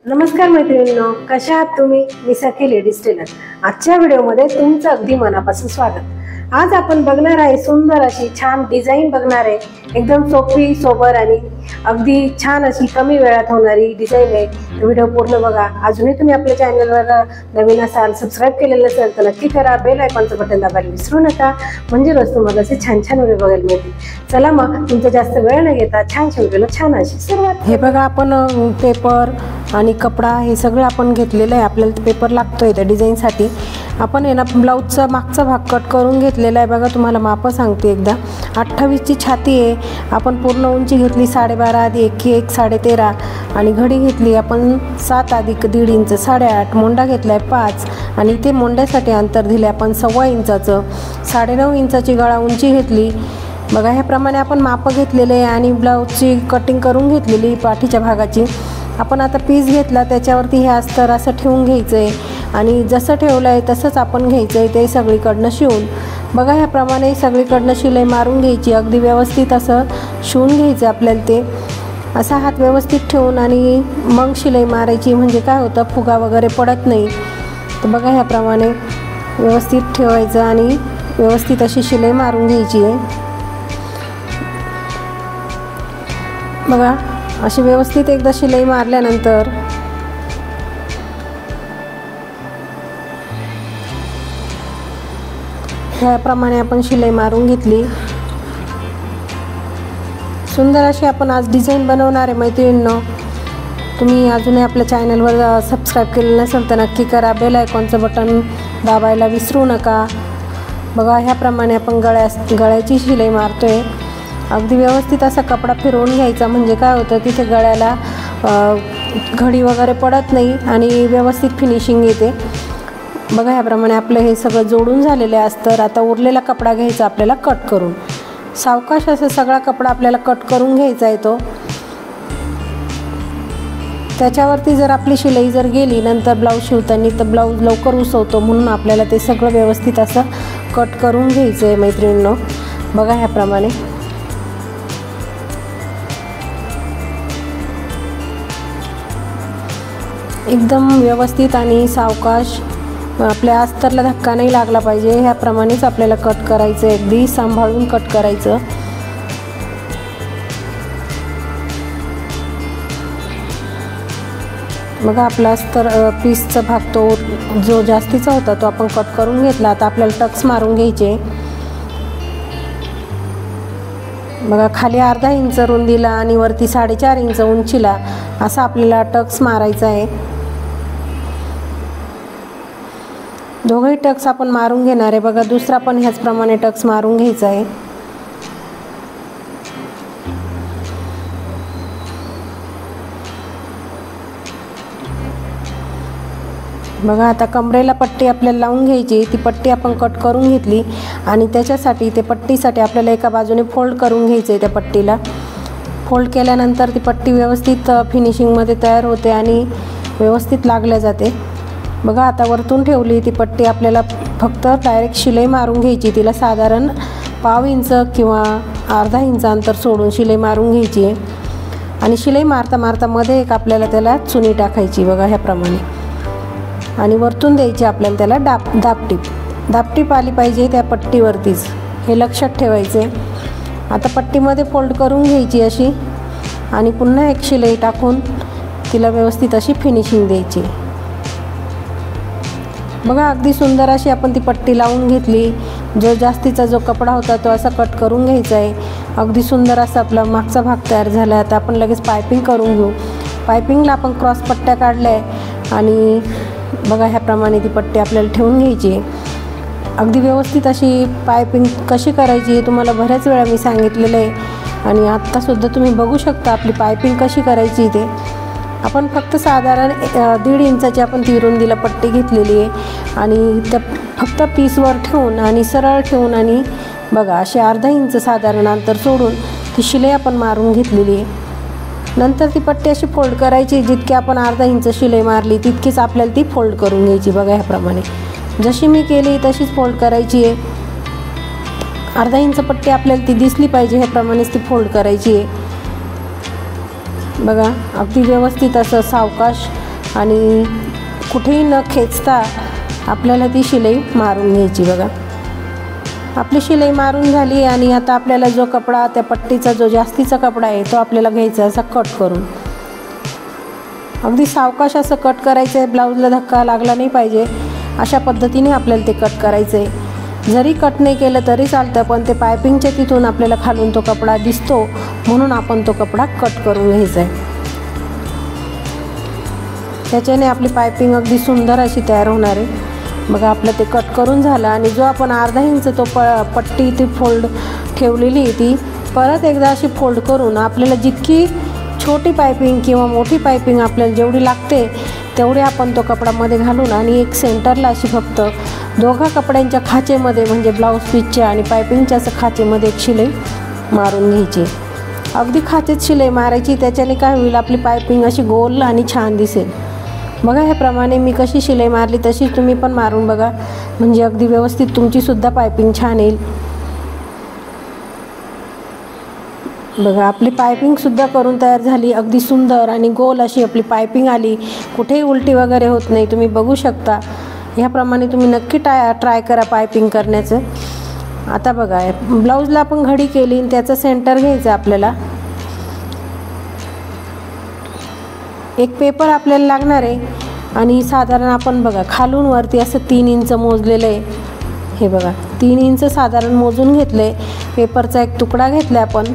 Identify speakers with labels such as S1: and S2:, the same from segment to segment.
S1: नमस्कार मैत्रिणींनो, कशा आहात तुम्ही? मी सखी लेडीज टेलर. आजच्या व्हिडिओमध्ये तुमचं अगदी मनापासून स्वागत. आज आपण बघणार आहे सुंदर अशी छान डिझाईन बघणार आहे. एकदम सोपी सोबर आणि अगदी छान अशी कमी वेळात होणारी डिझाईन आहे. व्हिडिओ पूर्ण बघा. अजूनही तुम्ही आपल्या चॅनलवर नवीन असाल, सबस्क्राईब केलेलं असेल तर नक्की करा. बेल आयकॉनचं बटन दाबायला विसरू नका, म्हणजे रोज तुम्हाला असे छान छान व्हिडिओ बघायला मिळतील. चला मग तुमचा जास्त वेळ न घेता छानशा व्हिडिओला छान अशी सुरुवात. हे बघा, आपण पेपर आणि कपडा हे सगळं आपण घेतलेलं आहे. आपल्याला पेपर लागतोय त्या डिझाईनसाठी. आपण आहे ना ब्लाऊजचा मागचा भाग कट करून घेतलेला आहे. बघा, तुम्हाला माप सांगते एकदा. 28ची छाती आहे. आपण पूर्ण उंची घेतली 12.5 आधी 1 13.5 आणि घडी घेतली आपण 7 अधिक 1.5 इंच 8.5. मोंडा घेतला आहे 5 आणि इथे मोंड्यासाठी अंतर दिले आपण 1.25 इंचाचं. 9.5 इंचाची गळा उंची घेतली. बघा, ह्याप्रमाणे आपण माप घेतलेले आहे आणि ब्लाऊजची कटिंग करून घेतलेली पाठीच्या भागाची. आपण आता पीस घेतला, त्याच्यावरती हे अस्तर असं ठेवून घ्यायचं आहे आणि जसं ठेवलं आहे तसंच आपण घ्यायचं आहे ते सगळीकडनं शिवून. बघा, ह्याप्रमाणे सगळीकडनं शिलाई मारून घ्यायची. अगदी व्यवस्थित असं शिवून घ्यायचं आपल्याला. ते असा हात व्यवस्थित ठेवून आणि मग शिलाई मारायची, म्हणजे काय होतं फुगा वगैरे पडत नाही. तर बघा, ह्याप्रमाणे व्यवस्थित ठेवायचं आणि व्यवस्थित अशी शिलाई मारून घ्यायची आहे. बघा, अशी व्यवस्थित एकदा शिलाई मारल्यानंतर ह्याप्रमाणे आपण शिलाई मारून घेतली. सुंदर अशी आपण आज डिझाईन बनवणार आहे मैत्रिणींनो. तुम्ही अजूनही आपल्या चॅनलवर सबस्क्राईब केलेलं नसेल तर नक्की करा. बेल आयकॉनचं बटन दाबायला विसरू नका. बघा, ह्याप्रमाणे आपण गळ्याची शिलाई मारतोय. अगदी व्यवस्थित असा कपडा फिरवून घ्यायचा, म्हणजे काय होतं तिथे गळ्याला घडी वगैरे पडत नाही आणि व्यवस्थित फिनिशिंग येते. बघा, ह्याप्रमाणे आपलं हे सगळं जोडून झालेलं असतं. आता उरलेला कपडा घ्यायचा आपल्याला कट करून. सावकाश असं सगळा कपडा आपल्याला कट करून घ्यायचा आहे तो. त्याच्यावरती जर आपली शिलाई जर गेली नंतर ब्लाऊज शिवताना तर ब्लाऊज लवकर उसवतो, म्हणून आपल्याला ते सगळं व्यवस्थित असं कट करून घ्यायचं आहे मैत्रिणींनो. बघा, ह्याप्रमाणे एकदम व्यवस्थित आणि सावकाश, आपल्या अस्तरला धक्का नाही लागला पाहिजे, ह्याप्रमाणेच आपल्याला कट करायचं. अगदी सांभाळून कट करायचं. बघा, आपला अस्तर पीसचा भाग तो जो जास्तीचा होता तो आपण कट करून घेतला. आता आपल्याला टक्स मारून घ्यायचे. बघा, खाली 1/2 इंच रुंदीला आणि वरती 4.5 इंच उंचीला असा आपल्याला टक्स मारायचा आहे. दोघंही टक्स आपण मारून घेणार आहे. बघा, दुसरा पण ह्याचप्रमाणे टक्स मारून घ्यायचा आहे. बघा, आता कमरेला पट्टी आपल्याला लावून घ्यायची. ती पट्टी आपण कट करून घेतली आणि त्याच्यासाठी ते पट्टीसाठी आपल्याला एका बाजूने फोल्ड करून घ्यायचं आहे. त्या पट्टीला फोल्ड केल्यानंतर ती पट्टी व्यवस्थित फिनिशिंगमध्ये तयार होते आणि व्यवस्थित लागल्या जाते. बघा, आता वरतून ठेवली ती पट्टी, आपल्याला फक्त डायरेक्ट शिलाई मारून घ्यायची. तिला साधारण 1/2 इंच किंवा 1/2 इंच अंतर सोडून शिलाई मारून घ्यायची आहे आणि शिलाई मारता मारता मध्ये एक आपल्याला त्याला चुनी टाकायची. बघा, ह्याप्रमाणे आणि वरतून द्यायची आपल्याला त्याला दाबटीप आली पाहिजे त्या पट्टीवरतीच, हे लक्षात ठेवायचे. आता पट्टीमध्ये फोल्ड करून घ्यायची अशी आणि पुन्हा एक शिलाई टाकून तिला व्यवस्थित अशी फिनिशिंग द्यायची. बघा, अगदी सुंदर अशी आपण ती पट्टी लावून घेतली. जो जास्तीचा जो कपडा होता तो असा कट करून घ्यायचा आहे. अगदी सुंदर असा आपला मागचा भाग तयार झाला. आता आपण लगेच पायपिंग करून घेऊ. पायपिंगला आपण क्रॉस पट्ट्या काढल्या आहे आणि बघा, ह्याप्रमाणे ती पट्टी आपल्याला ठेवून घ्यायची. अगदी व्यवस्थित अशी पायपिंग कशी करायची तुम्हाला बऱ्याच वेळा मी सांगितलेलं आहे आणि आत्तासुद्धा तुम्ही बघू शकता आपली पायपिंग कशी करायची. ते आपण फक्त साधारण 1.5 इंचाची आपण ती रुंदीला पट्टी घेतलेली आहे आणि त्या फक्त पीसवर ठेवून आणि सरळ ठेवून आणि बघा असे 1/2 इंच साधारण अंतर सोडून ती शिलाई आपण मारून घेतलेली आहे. नंतर ती पट्टी अशी फोल्ड करायची. जितकी आपण 1/2 इंच शिलाई मारली तितकीच आपल्याला ती फोल्ड करून घ्यायची. बघा, ह्याप्रमाणे जशी मी केली तशीच फोल्ड करायची आहे. 1/2 इंच पट्टी आपल्याला ती दिसली पाहिजे, ह्याप्रमाणेच ती फोल्ड करायची आहे. बघा, अगदी व्यवस्थित असं सावकाश आणि कुठेही न खेचता आपल्याला ती शिलाई मारून घ्यायची। बघा आपली शिलाई मारून झाली आणि आता आपल्याला जो कपडा, त्या पट्टीचा जो जास्तीचा कपडा आहे तो आपल्याला घ्यायचा असा कट करून। अगदी सावकाश असं कट करायचं आहे, ब्लाऊजला धक्का लागला नाही पाहिजे अशा पद्धतीने आपल्याला ते कट करायचं आहे। जरी कट नाही केलं तरी चालतं, पण ते पायपिंगच्या तिथून आपल्याला खालून तो कपडा दिसतो म्हणून आपण तो कपडा कट करून घ्यायचा आहे। त्याच्याने आपली पायपिंग अगदी सुंदर अशी तयार होणार आहे। बघा आपलं ते कट करून झालं आणि जो आपण अर्धा इंच तो पट्टी ती फोल्ड ठेवलेली ती परत एकदा अशी फोल्ड करून आपल्याला जितकी छोटी पायपिंग किंवा मोठी पायपिंग आपल्याला जेवढी लागते तेवढे आपण तो कपडामध्ये घालून आणि एक सेंटरला अशी फक्त दोघा कपड्यांच्या खाचेमध्ये म्हणजे ब्लाऊज पीसच्या आणि पायपिंगच्या असं खाचेमध्ये एक शिलाई मारून घ्यायची। अगदी खाचेत शिलाई मारायची, त्याच्याने काय होईल आपली पायपिंग अशी गोल आणि छान दिसेल। बघा ह्याप्रमाणे मी कशी शिलाई मारली तशीच तुम्ही पण मारून बघा, म्हणजे अगदी व्यवस्थित तुमचीसुद्धा पायपिंग छान येईल। बघा आपली पायपिंगसुद्धा करून तयार झाली, अगदी सुंदर आणि गोल अशी आपली पायपिंग आली, कुठेही उलटी वगैरे होत नाही, तुम्ही बघू शकता। ह्याप्रमाणे तुम्ही नक्की ट्राय करा पायपिंग करण्याचं। आता बघा ब्लाऊजला आपण घडी केली आणि त्याचं सेंटर घ्यायचं आपल्याला। एक पेपर आपल्याला लागणार आहे आणि साधारण आपण बघा खालून वरती असं 3 इंच मोजलेलं आहे। हे बघा 3 इंच साधारण मोजून घेतले, पेपरचा एक तुकडा घेतला आपण।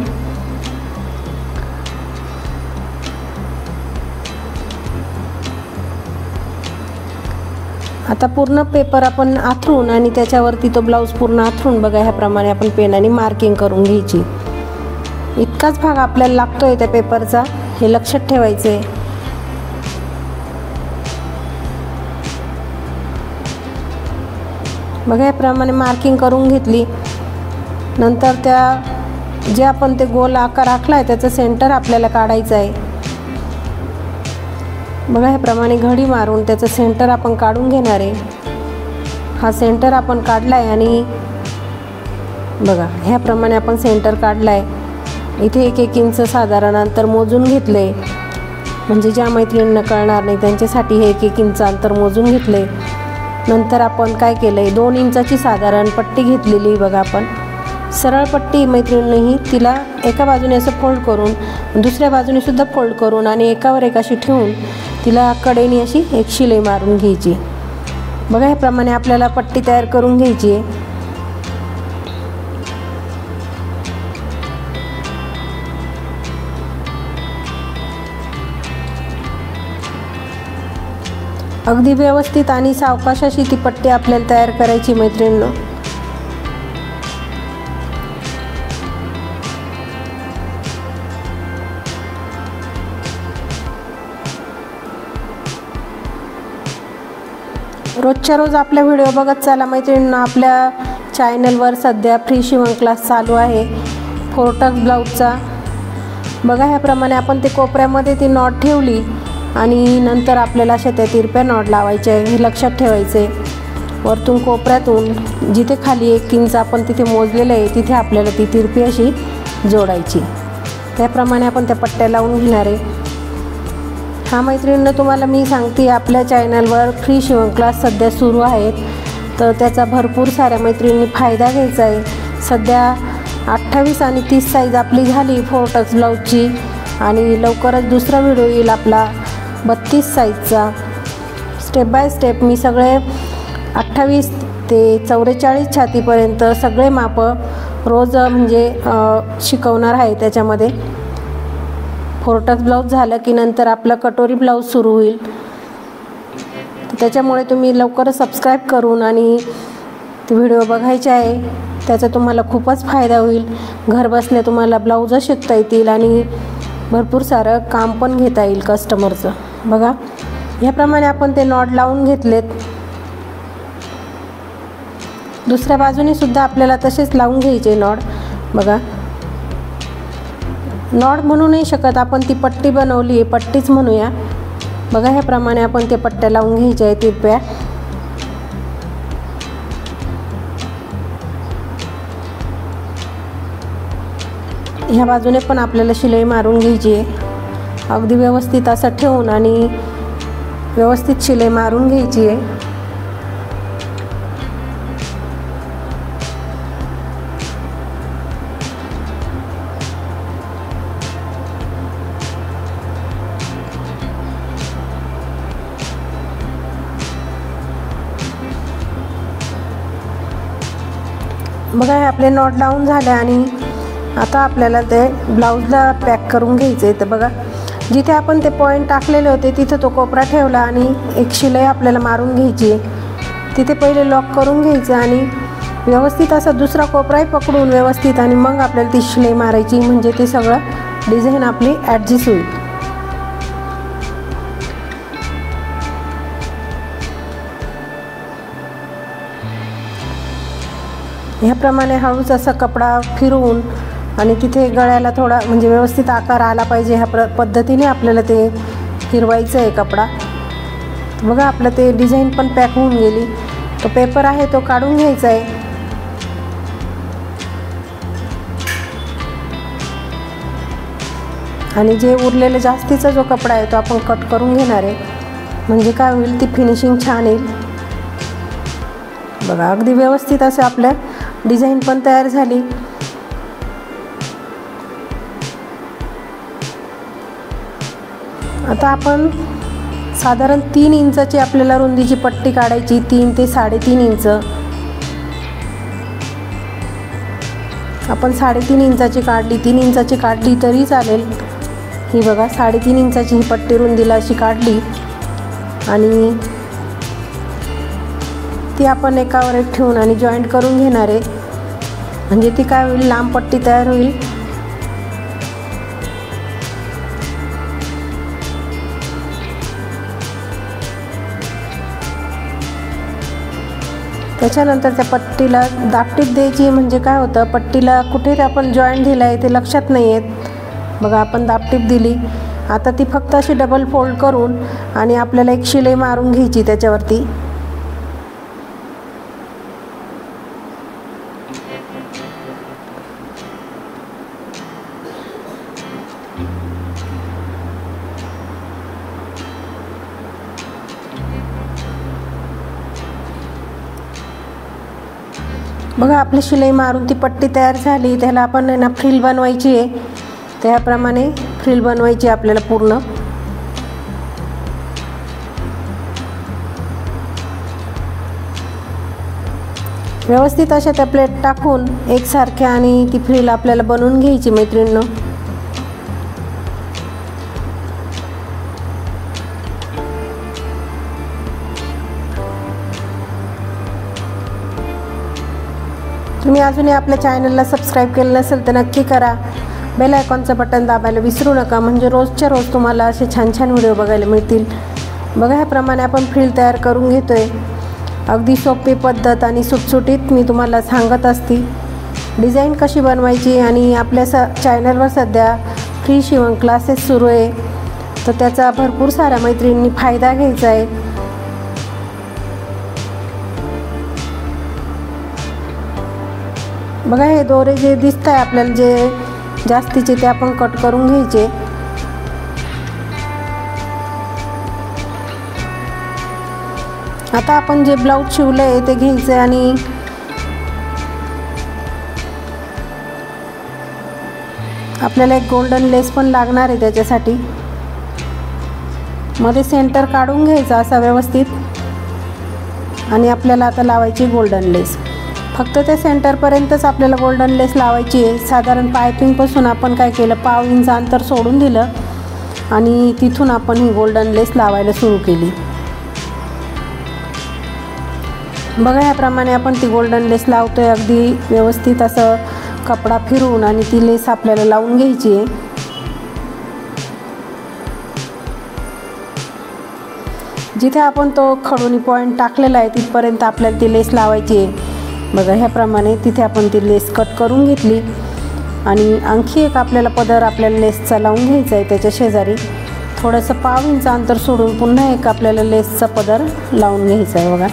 S1: आता पूर्ण पेपर आपण आथरून आणि त्याच्यावरती तो ब्लाऊज पूर्ण आथरून बघा ह्याप्रमाणे आपण पेनाने मार्किंग करून घ्यायची। इतकाच भाग आपल्याला लागतोय त्या पेपरचा, हे लक्षात ठेवायचं आहे। बघा याप्रमाणे मार्किंग करून घेतली, नंतर त्या जे आपण ते गोल आकार आखला आहे त्याचं सेंटर आपल्याला काढायचं आहे। बघा ह्याप्रमाणे घडी मारून त्याचं सेंटर आपण काढून घेणार आहे। हा सेंटर आपण काढला आहे आणि बघा ह्याप्रमाणे आपण सेंटर काढला आहे। इथे 1-1 इंच साधारण अंतर मोजून घेतलं आहे, म्हणजे ज्या मैत्रिणींना कळणार नाही त्यांच्यासाठी हे 1-1 इंच अंतर मोजून घेतलं आहे। नंतर आपण काय केलं आहे, 2 इंचाची साधारण पट्टी घेतलेली। बघा आपण सरळ पट्टी मैत्रिणींनी तिला एका बाजूने असं फोल्ड करून दुसऱ्या बाजूने सुद्धा फोल्ड करून आणि एकावर एक अशी ठेवून तिला कडेने अशी एक शिलाई मारून घ्यायची। बघा ह्याप्रमाणे आपल्याला पट्टी तयार करून घ्यायची आहे। अगदी व्यवस्थित आणि सावकाश अशी ती पट्टी आपल्याला तयार करायची मैत्रिणींनो। रोजच्या रोज आपल्या व्हिडिओ बघत चला मैत्रिणींनो। आपल्या चॅनलवर सध्या फ्री शिवण क्लास चालू आहे फोरटक्स ब्लाऊजचा। बघा ह्याप्रमाणे आपण ते कोपऱ्यामध्ये ती नॉट ठेवली आणि नंतर आपल्याला अशा त्या तिरप्या नॉट लावायच्या आहे, हे लक्षात ठेवायचं आहे। वरतून कोपऱ्यातून जिथे खाली 1 इंच आपण तिथे मोजलेलं आहे तिथे आपल्याला ती तिरपी अशी जोडायची। त्याप्रमाणे आपण त्या पट्ट्या लावून घेणार आहे। हा मैत्रिणींनो तुम्हाला मी सांगते, आपल्या चॅनलवर फ्री शिवण क्लास सध्या सुरू आहेत, तर त्याचा भरपूर साऱ्या मैत्रिणींनी फायदा घ्यायचा आहे। सध्या 28 आणि 30 साईज आपली झाली फोरटक्स ब्लाऊजची आणि लवकरच दुसरा व्हिडिओ येईल आपला 32 साईजचा। स्टेप बाय स्टेप मी सगळे 28 ते 44 छातीपर्यंत सगळे मापं रोज म्हणजे शिकवणार आहे। त्याच्यामध्ये फोरटक्स ब्लाऊज झालं की नंतर आपला कटोरी ब्लाऊज सुरू होईल, त्याच्यामुळे तुम्ही लवकर सबस्क्राईब करून आणि ते व्हिडिओ बघायचे आहे, त्याचा तुम्हाला खूपच फायदा होईल। घर बसल्या तुम्हाला ब्लाऊज शिकता येतील आणि भरपूर सारं काम पण घेता येईल कस्टमरचं। बघा ह्याप्रमाणे आपण ते नॉट लावून घेतलेत। दुसऱ्या बाजूने सुद्धा आपल्याला तसेच लावून घ्यायचे नॉट। बघा नॉट म्हणू नाही शकत आपण, ती पट्टी बनवली आहे पट्टीच म्हणूया। बघा ह्याप्रमाणे आपण ते पट्ट्या लावून घ्यायच्या आहे तिरप्या। ह्या बाजूने पण आपल्याला शिलाई मारून घ्यायची आहे, अगदी व्यवस्थित असं ठेवून आणि व्यवस्थित शिलाई मारून घ्यायची आहे। बघा हे आपले नॉट डाऊन झाले आणि आता आपल्याला ते ब्लाऊजला पॅक करून घ्यायचं आहे। तर बघा जिथे आपण ते पॉईंट टाकलेले होते तिथे तो कोपरा ठेवला आणि एक शिलाई आपल्याला मारून घ्यायची आहे। तिथे पहिले लॉक करून घ्यायचं आणि व्यवस्थित असा दुसरा कोपराही पकडून व्यवस्थित आणि मग आपल्याला ती शिलाई मारायची, म्हणजे ते सगळं डिझाईन आपली ॲडजस्ट होईल। ह्याप्रमाणे हळूच असा कपडा फिरवून आणि तिथे गळ्याला थोडा म्हणजे व्यवस्थित आकार आला पाहिजे ह्या पद्धतीने आपल्याला ते फिरवायचं आहे कपडा। बघा आपलं ते डिझाईन पण पॅक होऊन गेली। तो पेपर आहे तो काढून घ्यायचा आहे आणि जे उरलेले जास्तीचा जो कपडा आहे तो आपण कट करून घेणार आहे, म्हणजे काय होईल ती फिनिशिंग छान येईल। बघा अगदी व्यवस्थित असं आपल्या डिझाईन पण तयार झाली। आता आपण साधारण 3 इंचाची आपल्याला रुंदीची पट्टी काढायची, 3 ते 3.5 इंच। आपण 3.5 इंचाची काढली, 3 इंचाची काढली तरी चालेल। ही बघा 3.5 इंचाची ही पट्टी रुंदीला अशी काढली आणि ती आपण एकावर एक ठेवून आणि जॉईंट करून घेणार आहे, म्हणजे ती काय होईल लांब पट्टी तयार होईल। त्याच्यानंतर त्या पट्टीला दापटीप द्यायची, म्हणजे काय होतं पट्टीला कुठे आपण जॉईंट दिला आहे ते लक्षात नाही येत। बघा आपण दापटीप दिली, आता ती फक्त अशी डबल फोल्ड करून आणि आपल्याला एक शिलाई मारून घ्यायची त्याच्यावरती। बघा आपली शिलाई मारून ती पट्टी तयार झाली। त्याला आपण ना फ्रिल बनवायची आहे, त्याप्रमाणे फ्रिल बनवायची आपल्याला पूर्ण। व्यवस्थित अशा त्या प्लेट टाकून एकसारख्या आणि ती फ्रिल आपल्याला बनवून घ्यायची मैत्रिणींनो। तुम्ही अजूनही आपल्या चॅनलला सबस्क्राईब केलं नसेल तर नक्की करा। बेल आयकॉनचं बटन दाबायला विसरू नका, म्हणजे रोजच्या रोज तुम्हाला असे छान छान व्हिडिओ बघायला मिळतील। बघा ह्याप्रमाणे आपण फ्रिल तयार करून घेतोय। अगदी सोपी पद्धत आणि सुटसुटीत मी तुम्हाला सांगत असते डिझाईन कशी बनवायची। आणि आपल्या चॅनलवर सध्या फ्री शिवण क्लासेस सुरू आहे, तर त्याचा भरपूर साऱ्या मैत्रिणींनी फायदा घ्यायचा आहे। बघा हे दोरे जे दिसत आहे आपल्याला जे जास्तीचे ते आपण कट करून घ्यायचे। आता आपण जे ब्लाऊज शिवलं आहे ते घ्यायचं आणि आपल्याला एक गोल्डन लेस पण लागणार आहे त्याच्यासाठी। मध्ये सेंटर काढून घ्यायचा असा व्यवस्थित आणि आपल्याला आता लावायची गोल्डन लेस। फक्त त्या सेंटरपर्यंतच आपल्याला गोल्डन लेस लावायची आहे। साधारण पायपिंगपासून आपण काय केलं, पाव इंच अंतर सोडून दिलं आणि तिथून आपण ही गोल्डन लेस लावायला सुरू केली। बघा याप्रमाणे आपण ती गोल्डन लेस लावतोय, अगदी व्यवस्थित असं कपडा फिरवून आणि ती लेस आपल्याला लावून घ्यायची आहे। जिथे आपण तो खडूनी पॉईंट टाकलेला आहे तिथपर्यंत आपल्याला ती लेस लावायची आहे। बघा ह्याप्रमाणे तिथे आपण ती लेस कट करून घेतली आणि आणखी एक आपल्याला पदर आपल्याला लेसचा लावून घ्यायचा आहे। त्याच्या शेजारी थोडंसं पाव इंच अंतर सोडून पुन्हा एक आपल्याला लेसचा पदर लावून घ्यायचा आहे। बघा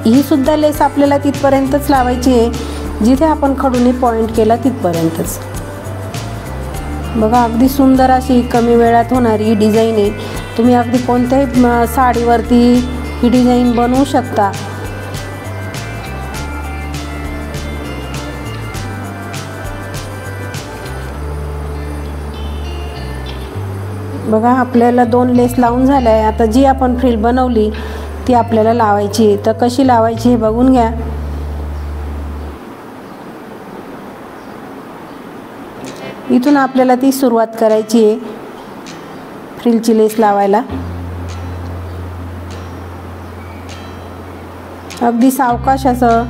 S1: ही सुद्धा लेस आपल्याला तिथपर्यंतच लावायची आहे जिथे आपण खडूनी पॉईंट केला तिथपर्यंतच। बघा अगदी सुंदर अशी कमी वेळात होणारी डिझाईन आहे। तुम्ही अगदी कोणत्याही साडीवरती ही डिझाईन बनवू शकता। बघा आपल्याला 2 लेस लावून झाल्या आहे। आता जी आपण फ्रिल बनवली ती आपल्याला लावायची आहे। तर कशी लावायची हे बघून घ्या। इथून आपल्याला ती सुरुवात करायची आहे फ्रिलची लेस लावायला। अगदी सावकाश असं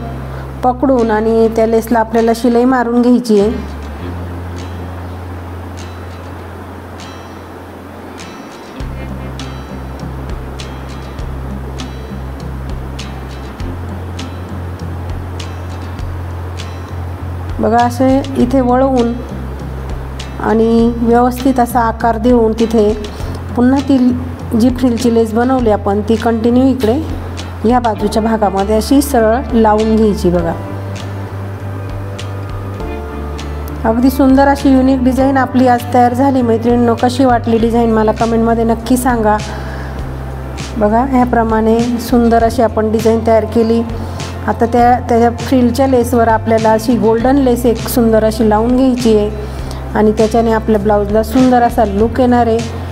S1: पकडून आणि त्या लेसला आपल्याला शिलाई मारून घ्यायची आहे। बघा असे इथे वळवून आणि व्यवस्थित असा आकार देऊन तिथे पुन्हा ती जी फ्रिलची लेस बनवली आपण ती कंटिन्यू इकडे या बाजूच्या भागामध्ये अशी सरळ लावून घ्यायची। बघा अगदी सुंदर अशी युनिक डिझाईन आपली आज तयार झाली। मैत्रिणींनो कशी वाटली डिझाईन मला कमेंटमध्ये नक्की सांगा। बघा ह्याप्रमाणे सुंदर अशी आपण डिझाईन तयार केली। आता त्याच्या फ्रिलच्या लेसवर आपल्याला अशी गोल्डन लेस एक सुंदर अशी लावून घ्यायची आहे आणि त्याच्याने आपल्या ब्लाऊजला सुंदर असा लुक येणार आहे।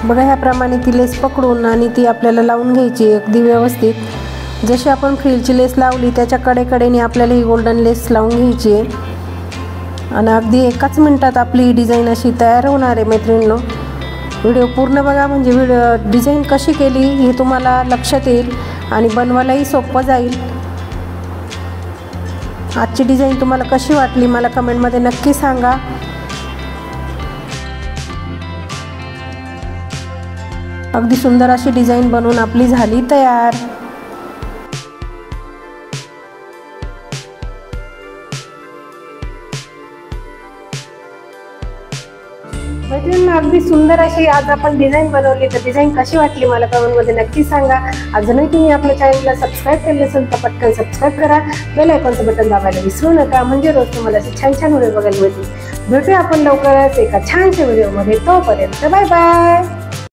S1: बघा ह्याप्रमाणे ती लेस पकडून आणि ती आपल्याला लावून घ्यायची अगदी व्यवस्थित। जशी आपण फ्रिलची लेस लावली त्याच्या कडेकडेने आपल्याला ही गोल्डन लेस लावून घ्यायची आहे आणि अगदी एकाच मिनिटात आपली ही डिझाईन अशी तयार होणार आहे। मैत्रिणींनो व्हिडिओ पूर्ण बघा म्हणजे डिझाईन कशी केली हे तुम्हाला लक्षात येईल आणि बनवायलाही सोपं जाईल। आजची डिझाईन तुम्हाला कशी वाटली मला कमेंटमध्ये नक्की सांगा। अगदी सुंदर अशी डिझाईन बनवून आपली झाली तयार। मैत्रिणींनो अगदी सुंदर अशी आज आपण डिझाईन बनवली। तर डिझाईन कशी वाटली मला कमेंटमध्ये नक्की सांगा। अजूनही तुम्ही आपल्या चॅनलला सबस्क्राईब केले नसेल तर पटकन सबस्क्राईब करा। बेल आयकॉनचं बटन दाबायला विसरू नका म्हणजे रोज तुम्हाला असे छान छान व्हिडिओ बघायला मिळतील। भेटूया आपण लवकरच एका छानशा व्हिडिओमध्ये। तोपर्यंत बाय बाय।